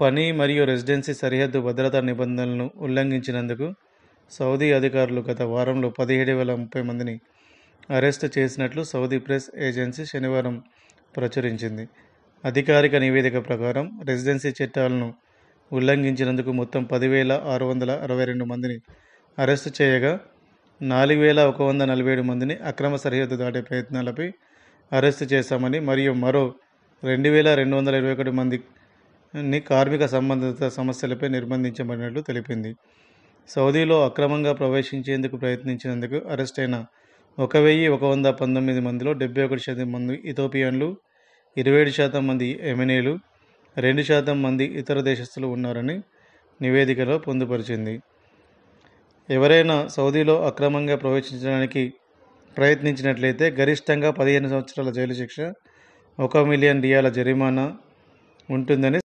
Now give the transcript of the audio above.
పని మరియు రెసిడెన్సీ సరిహద్దు భద్రతా నిబంధనలను ఉల్లంఘించినందుకు సౌదీ అధికారులు గత వారంలో 17,030 మందిని అరెస్టు చేసినట్లు సౌదీ ప్రెస్ ఏజెన్సీ శనివారం ప్రచురించింది. అధికారిక నివేదిక ప్రకారం రెసిడెన్సీ చట్టాలను ఉల్లంఘించినందుకు మొత్తం 10,662 మందిని అరెస్టు చేయగా 4,147 మందిని అక్రమ సరిహద్దు దాటే ప్రయత్నాలపై అరెస్టు చేశామని మరియు మరో 2,221 మందిని కార్మిక సంబంధిత సమస్యలపై నిర్బంధించబడినట్లు తెలిపింది. సౌదీలో అక్రమంగా ప్రవేశించేందుకు ప్రయత్నించినందుకు అరెస్టైన 1,119 మందిలో 71% మంది ఇథియోపియన్లు, 27% మంది యెమెనీలు, 2% మంది ఇతర దేశస్థులు ఉన్నారని నివేదికలో పొందుపరిచింది. ఎవరైనా సౌదీలో అక్రమంగా ప్రవేశించడానికి ప్రయత్నించినట్లయితే గరిష్టంగా 15 సంవత్సరాల జైలు శిక్ష, $1 మిలియన్ జరిమానా ఉంటుందని